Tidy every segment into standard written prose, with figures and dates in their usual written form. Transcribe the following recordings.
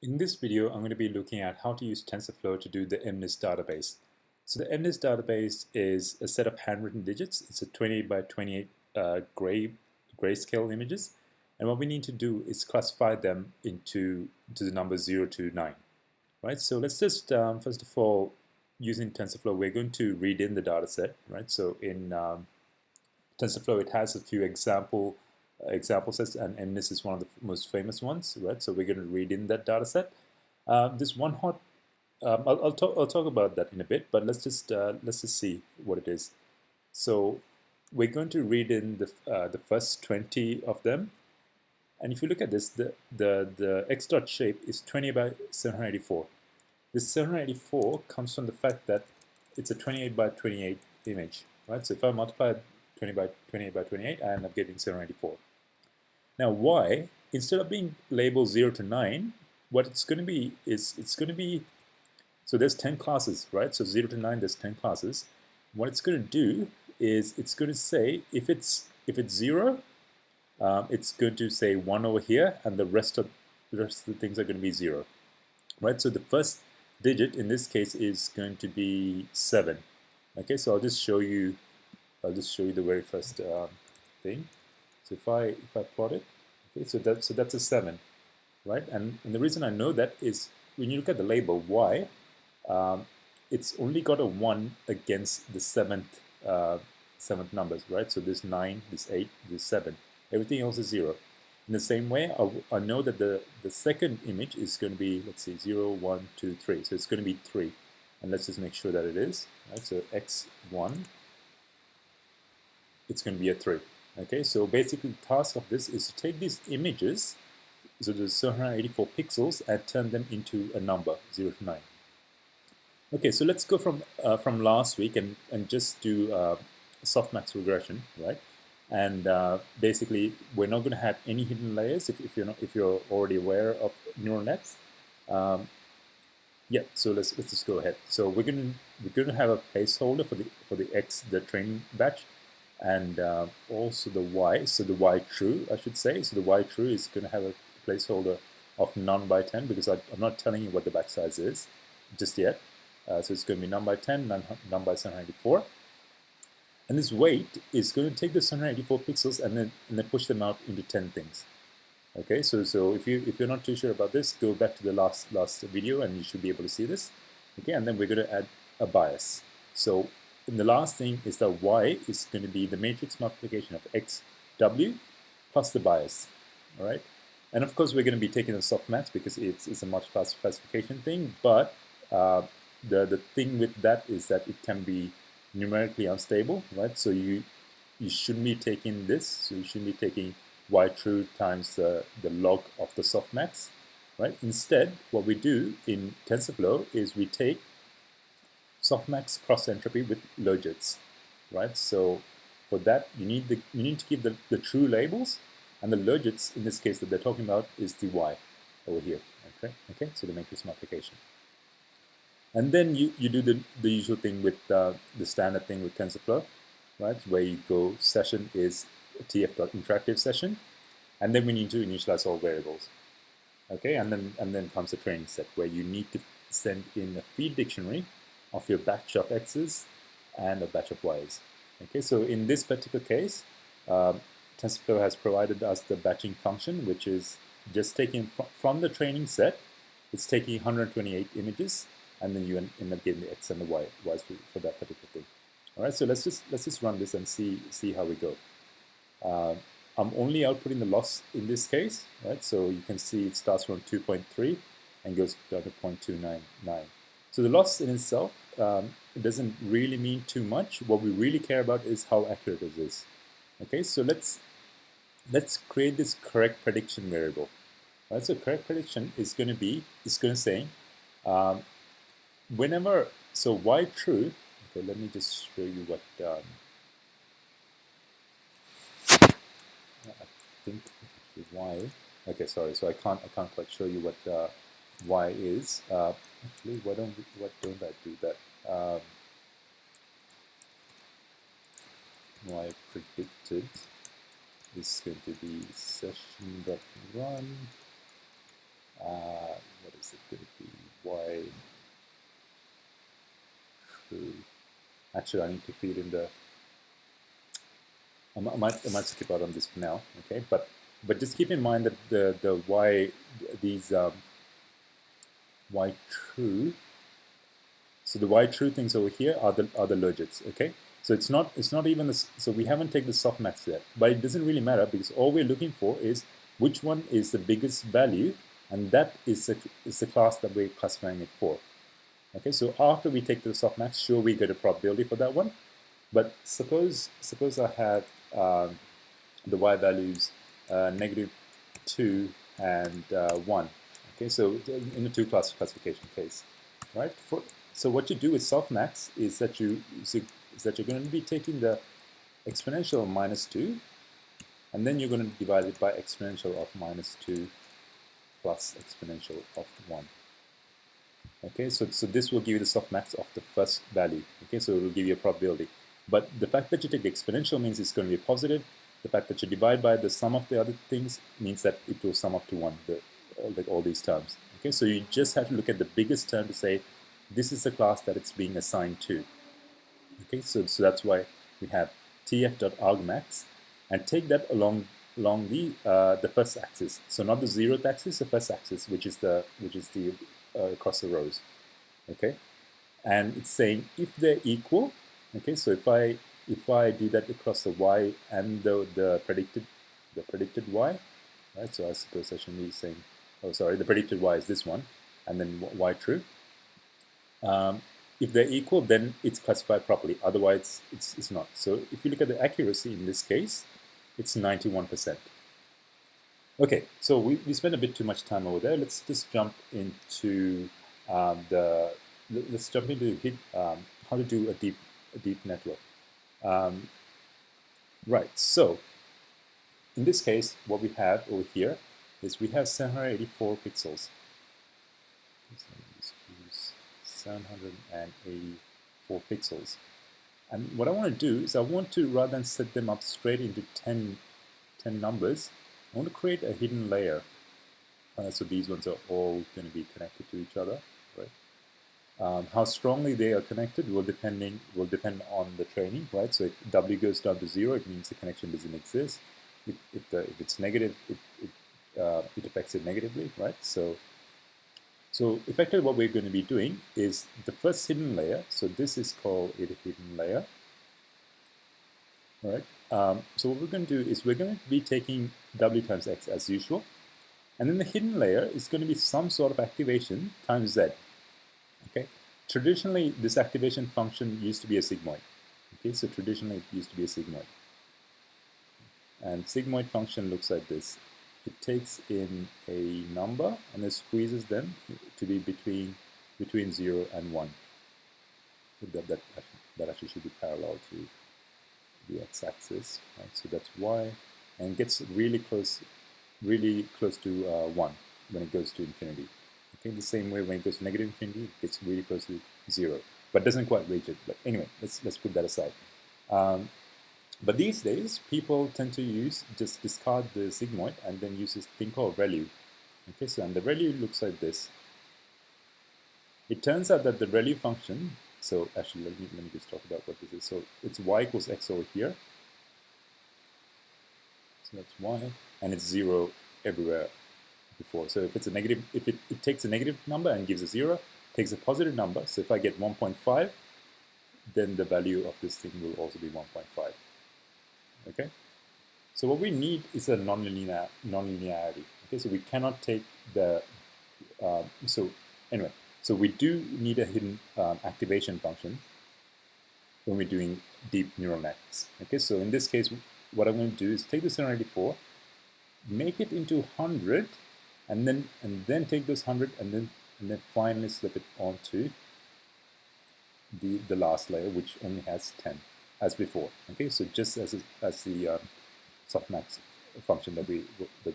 In this video, I'm going to be looking at how to use TensorFlow to do the mnist database. So the mnist database is a set of handwritten digits. It's a 28 by 28 grayscale images. And what we need to do is classify them into the numbers 0 to 9. Right? So let's just, first of all, using TensorFlow, we're going to read in the data set. Right? So in TensorFlow, it has a few example sets, and mnist is one of the most famous ones, right? So we're going to read in that data set. This one hot, I'll talk about that in a bit, but let's just see what it is. So we're going to read in the first 20 of them, and if you look at this, the x dot shape is 20 by 784. This 784 comes from the fact that it's a 28 by 28 image, right? So if I multiply 20 by 28 by 28, I end up getting 784. Now y, instead of being labeled 0 to 9, what it's going to be is so there's 10 classes, right? So 0 to 9, there's 10 classes. What it's going to do is it's going to say if it's 0, it's going to say 1 over here, and the rest of the things are going to be 0, right? So the first digit in this case is going to be 7. Okay, so I'll just show you the very first thing. So if I plot it, okay, so that's a 7, right? And the reason I know that is when you look at the label y, it's only got a 1 against the seventh numbers, right? So this 9, this 8, this 7. Everything else is 0. In the same way, I know that the second image is going to be, let's see, 0, 1, 2, 3. So it's going to be 3. And let's just make sure that it is. Right? So x1, it's going to be a 3. Okay, so basically the task of this is to take these images, so the 784 pixels, and turn them into a number, 0 to 9. Okay, so let's go from last week and just do softmax regression, right? And basically, we're not going to have any hidden layers if you're already aware of neural nets. Yeah, so let's just go ahead. So we're going to have a placeholder for the training batch, and also the y. So the y true, I should say. So the y true is going to have a placeholder of none by 10 because I'm not telling you what the batch size is just yet. So it's going to be none by 10, none by 784. And this weight is going to take the 784 pixels and then push them out into 10 things. Okay, so if you're not too sure about this, go back to the last video and you should be able to see this. Okay, and then we're going to add a bias. So in the last thing is that y is going to be the matrix multiplication of xw plus the bias. All right, and of course we're going to be taking the softmax because it's a multi-class classification thing. But the thing with that is that it can be numerically unstable, right? So you shouldn't be taking this. So you shouldn't be taking y true times the log of the softmax, right? Instead, what we do in TensorFlow is we take softmax cross entropy with logits, right? So for that, you need to give the true labels, and the logits in this case that they're talking about is the y over here. Okay. So the matrix multiplication. And then you do the usual thing with the standard thing with TensorFlow, right? Where you go session is tf.interactive session, and then we need to initialize all variables. Okay, and then comes the training set where you need to send in a feed dictionary of your batch of x's and a batch of y's. Okay, so in this particular case, TensorFlow has provided us the batching function, which is just taking from the training set. It's taking 128 images, and then you end up getting the x and the y's for that particular thing. All right, so let's just run this and see how we go. I'm only outputting the loss in this case, right? So you can see it starts from 2.3 and goes down to 0.299. So the loss in itself, it doesn't really mean too much. What we really care about is how accurate it is. Okay, so let's create this correct prediction variable. All right, so correct prediction is going to say whenever, so y true. Okay, let me just show you what. I think y. Okay, sorry. So I can't quite show you what y is. Actually, why don't I do that? Y predicted is going to be session.run. What is it going to be y true? Actually, I need to feed in the. I might skip out on this for now. Okay, but just keep in mind that the y these y true. So the y true things over here are the logits. Okay, so it's not even this. So we haven't taken the softmax yet, but it doesn't really matter because all we're looking for is which one is the biggest value, and that is the class that we're classifying it for. Okay, so after we take the softmax, sure we get a probability for that one, but suppose I have the y values -2 and 1. Okay, so in the two-class classification case, right? So what you do with softmax is that you're going to be taking the exponential of -2, and then you're going to divide it by exponential of -2 plus exponential of 1. Okay, so this will give you the softmax of the first value. Okay, so it will give you a probability. But the fact that you take the exponential means it's going to be positive. The fact that you divide by the sum of the other things means that it will sum up to 1, like all these terms. Okay, so you just have to look at the biggest term to say, this is the class that it's being assigned to. Okay, so that's why we have tf.argmax, and take that along the first axis. So not the zeroth axis, the first axis, which is the across the rows. Okay, and it's saying if they're equal. Okay, so if I do that across the y and the predicted y, right? So I suppose I should be saying, oh sorry, the predicted y is this one, and then y true. If they're equal, then it's classified properly. Otherwise, it's not. So if you look at the accuracy in this case, it's 91%. Okay, so we spent a bit too much time over there. Let's just jump into let's jump into how to do a deep network. Right. So in this case, what we have over here is we have 784 pixels. 784 pixels. And what I want to do is I want to, rather than set them up straight into 10 numbers, I want to create a hidden layer. So these ones are all going to be connected to each other, right? How strongly they are connected will depend on the training, right? So if W goes down to 0, it means the connection doesn't exist. If it's negative, it affects it negatively, right? So effectively what we're going to be doing is the first hidden layer, so this is called a hidden layer, all right? So what we're going to do is we're going to be taking W times X as usual, and then the hidden layer is going to be some sort of activation times Z, okay? Traditionally, this activation function used to be a sigmoid, okay? So traditionally it used to be a sigmoid. And sigmoid function looks like this. It takes in a number and then squeezes them to be between 0 and 1. That actually should be parallel to the x-axis, right? So that's y, and gets really close to 1 when it goes to infinity. Okay, the same way when it goes to negative infinity, it gets really close to 0, but doesn't quite reach it. But anyway, let's put that aside. But these days, people tend to just discard the sigmoid and then use this thing called relu. Okay, so and the relu looks like this. It turns out that the relu function, so actually let me just talk about what this is. So it's y equals x over here. So that's y, and it's 0 everywhere before. So if it's a negative, if it takes a negative number and gives a 0, takes a positive number. So if I get 1.5, then the value of this thing will also be 1.5. Okay, so what we need is a nonlinearity. Okay, so we cannot take the so anyway, so we do need a hidden activation function when we're doing deep neural nets. Okay, so in this case, what I'm going to do is take the 784, make it into 100, and then take those 100 and then finally slip it onto the last layer, which only has 10. As before, okay, so just as the softmax function that we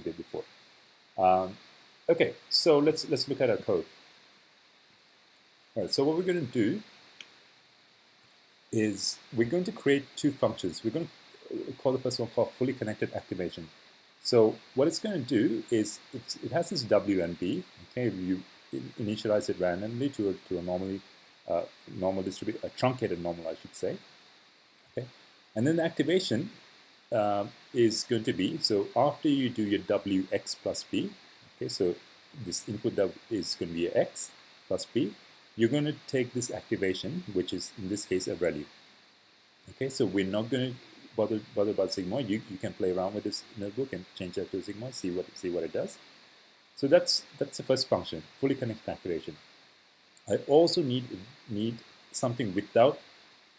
did before. Okay, so let's look at our code. All right, so what we're going to do is we're going to create two functions. We're going to call the first one called fully connected activation. So what it's going to do is it has this W and B. Okay, initialize it randomly to a normally a truncated normal, I should say. Okay, and then the activation is going to be, so after you do your wx plus b, okay, so this input that is going to be x plus b, you're going to take this activation, which is in this case a relu. Okay, so we're not going to bother about sigmoid. You can play around with this notebook and change that to sigmoid, see what it does. So that's the first function, fully connected activation. I also need something without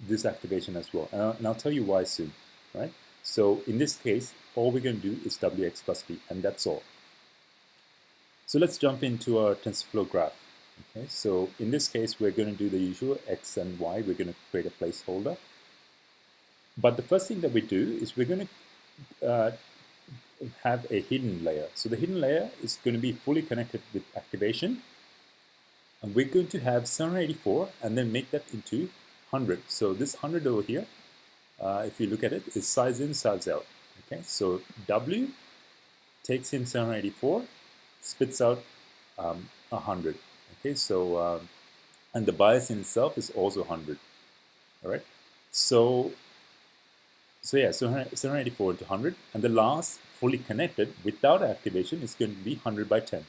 this activation as well, and I'll tell you why soon, right? So in this case, all we're going to do is wx plus b, and that's all. So let's jump into our TensorFlow graph. Okay, so in this case, we're going to do the usual x and y. We're going to create a placeholder. But the first thing that we do is we're going to have a hidden layer. So the hidden layer is going to be fully connected with activation. And we're going to have 784 and then make that into 100. So this 100 over here, if you look at it, is size in, size out. Okay, so W takes in 784, spits out 100. Okay, so and the bias in itself is also 100. All right, so yeah, so 784 into 100, and the last fully connected without activation is going to be 100 by 10.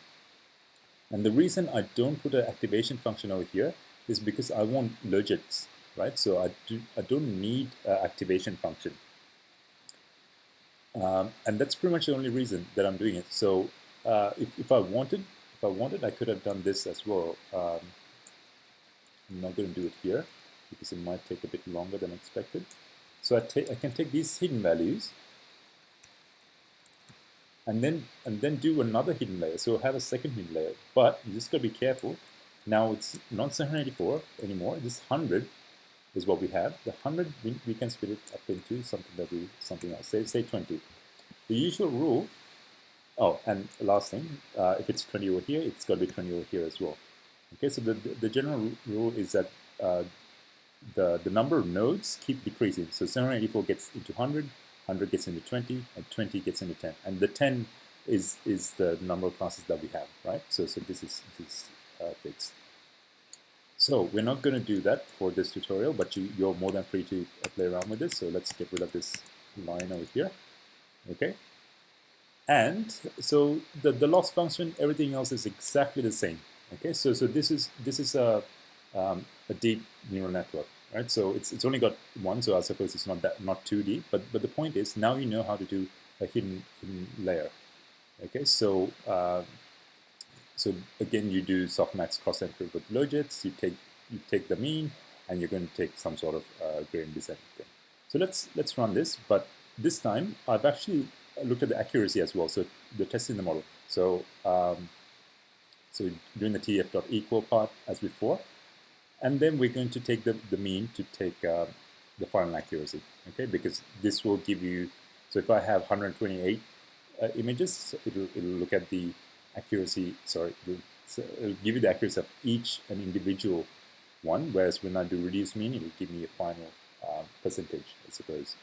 And the reason I don't put an activation function over here is because I want logits, right? So I don't need an activation function. And that's pretty much the only reason that I'm doing it. So if I wanted, I could have done this as well. I'm not going to do it here because it might take a bit longer than expected. So I can take these hidden values and then do another hidden layer. So have a second hidden layer, but you just got to be careful. Now it's not 784 anymore. This 100 is what we have. The 100 we can split it up into something else. Say 20. The usual rule. Oh, and last thing, if it's 20 over here, it's got to be 20 over here as well. Okay, so the general rule is that the number of nodes keep decreasing. So 784 gets into 100, 100 gets into 20, and 20 gets into 10. And the 10 is the number of classes that we have, right? So this is fixed. So we're not going to do that for this tutorial, but you're more than free to play around with this. So let's get rid of this line over here. Okay. And so the loss function, everything else is exactly the same. Okay. So this is a deep neural network, right? So it's only got one, so I suppose it's not too deep. But the point is, now you know how to do a hidden layer. Okay, so so again, you do softmax cross-entry with logits. You take the mean, and you're going to take some sort of gradient descent thing. So let's run this, but this time I've actually looked at the accuracy as well. So the testing the model. So so doing the tf.equal part as before. And then we're going to take the mean to take the final accuracy, okay? Because this will give you, so if I have 128 images, it'll look at the accuracy, it'll give you the accuracy of each an individual one, whereas when I do reduce mean, it'll give me a final percentage, I suppose.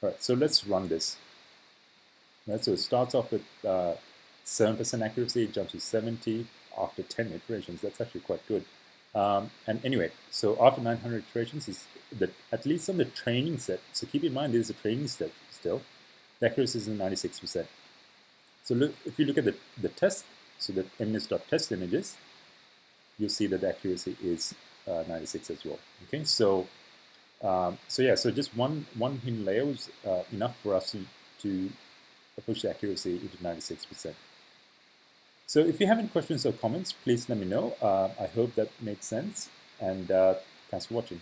All right, so let's run this. Right, so it starts off with 7% accuracy, it jumps to 70 after 10 iterations. That's actually quite good. And anyway, so after 900 iterations, is at least on the training set, so keep in mind this is a training set still, the accuracy is 96%. So look, if you look at the test, so the mnist.test images, you'll see that the accuracy is 96 as well. Okay, so so just one hidden layer was enough for us to push the accuracy into 96%. So if you have any questions or comments, please let me know. I hope that makes sense, and thanks for watching.